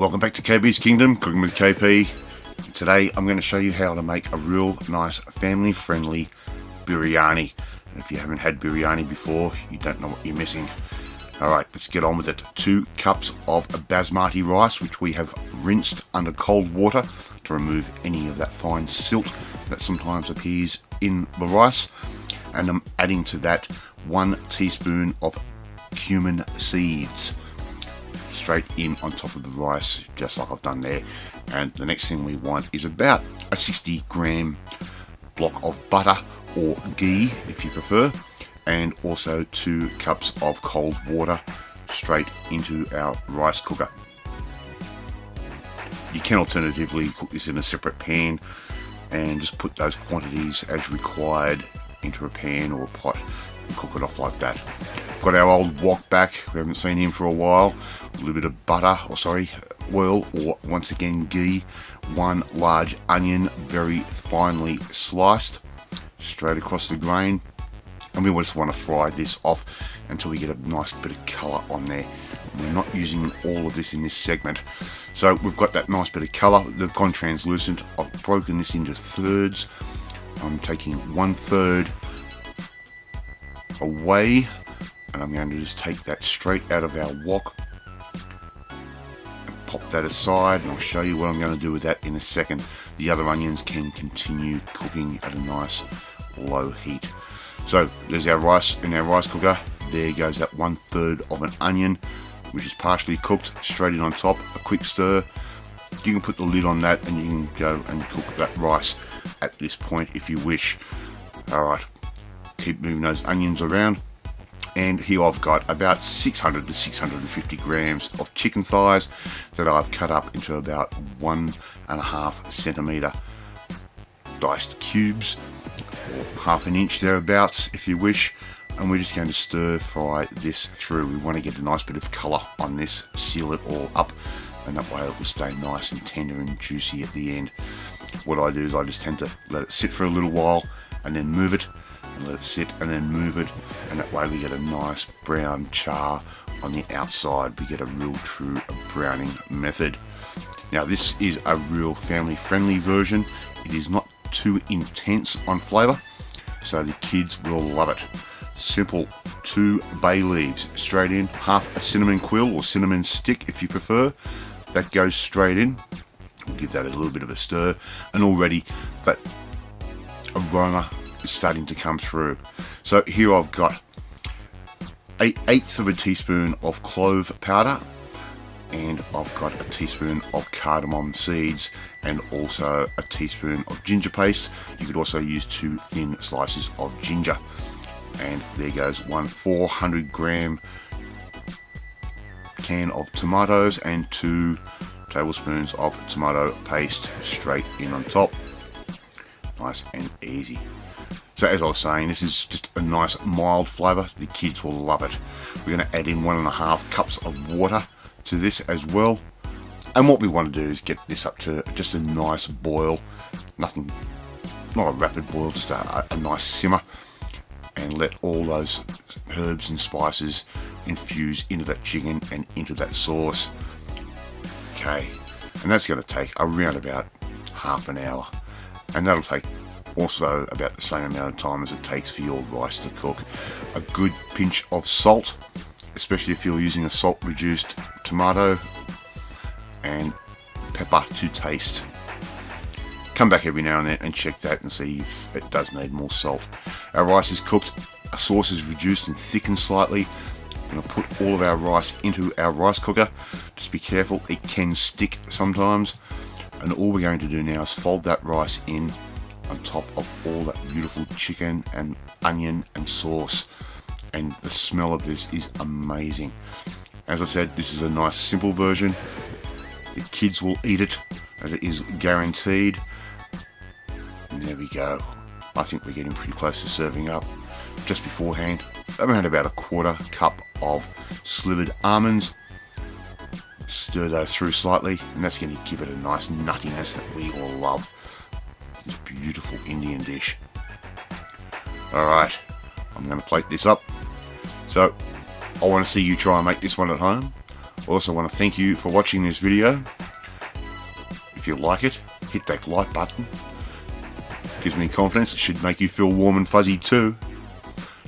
Welcome back to KB's Kingdom, Cooking with KP. Today I'm going to show you how to make a real nice family friendly biryani. And if you haven't had biryani before, you don't know what you're missing. Alright, let's get on with it. 2 cups of basmati rice, which we have rinsed under cold water to remove any of that fine silt that sometimes appears in the rice. And I'm adding to that 1 teaspoon of cumin seeds straight in on top of the rice, just like I've done there. And the next thing we want is about a 60 gram block of butter or ghee if you prefer, and also 2 cups of cold water straight into our rice cooker. You can alternatively cook this in a separate pan and just put those quantities as required into a pan or a pot and cook it off like that. Got our old wok back, we haven't seen him for a while. A little bit of butter, oil, or once again ghee. 1 large onion, very finely sliced, straight across the grain. And we just want to fry this off until we get a nice bit of colour on there. We're not using all of this in this segment. So we've got that nice bit of colour. They've gone translucent. I've broken this into thirds. I'm taking 1/3 away, and I'm going to just take that straight out of our wok and pop that aside, and I'll show you what I'm going to do with that in a second. The other onions can continue cooking at a nice low heat. So there's our rice in our rice cooker. There goes that 1/3 of an onion, which is partially cooked, straight in on top. A quick stir. You can put the lid on that and you can go and cook that rice at this point if you wish. Alright, keep moving those onions around. And here I've got about 600 to 650 grams of chicken thighs that I've cut up into about 1.5 centimetre diced cubes, or 1/2 inch thereabouts if you wish. And we're just going to stir fry this through. We want to get a nice bit of colour on this, seal it all up, and that way it will stay nice and tender and juicy at the end. What I do is I just tend to let it sit for a little while and then move it, and let it sit and then move it, and that way we get a nice brown char on the outside. We get a real true browning method. Now this is a real family friendly version. It is not too intense on flavour, so the kids will love it. Simple. 2 bay leaves straight in, 1/2 a cinnamon quill or cinnamon stick if you prefer. That goes straight in. We'll give that a little bit of a stir, and already that aroma is starting to come through. So here I've got 1/8 of a teaspoon of clove powder, and I've got a teaspoon of cardamom seeds, and also a teaspoon of ginger paste. You could also use 2 thin slices of ginger. And there goes 1 400 gram can of tomatoes and 2 tablespoons of tomato paste straight in on top. Nice and easy. So as I was saying, this is just a nice mild flavour. The kids will love it. We're going to add in 1.5 cups of water to this as well. And what we want to do is get this up to just a nice boil. Nothing, not a rapid boil, just a nice simmer. And let all those herbs and spices infuse into that chicken and into that sauce. Okay, and that's going to take around about half an hour. And that'll take also about the same amount of time as it takes for your rice to cook. A good pinch of salt, especially if you're using a salt reduced tomato, and pepper to taste. Come back every now and then and check that and see if it does need more salt. Our rice is cooked, our sauce is reduced and thickened slightly. I'm going to put all of our rice into our rice cooker. Just be careful, it can stick sometimes. And all we're going to do now is fold that rice in on top of all that beautiful chicken and onion and sauce. And the smell of this is amazing. As I said, this is a nice simple version. The kids will eat it, as it is guaranteed. And there we go. I think we're getting pretty close to serving up. Just beforehand, I've had about 1/4 cup of slivered almonds. Stir those through slightly, and that's going to give it a nice nuttiness that we all love. It's a beautiful Indian dish. Alright, I'm going to plate this up. So, I want to see you try and make this one at home. I also want to thank you for watching this video. If you like it, hit that like button. Gives me confidence. It should make you feel warm and fuzzy too.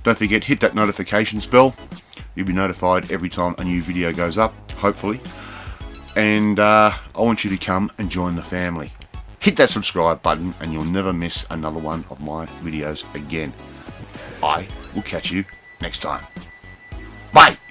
Don't forget, hit that notifications bell. You'll be notified every time a new video goes up, hopefully. And I want you to come and join the family. Hit that subscribe button and you'll never miss another one of my videos again. I will catch you next time. Bye!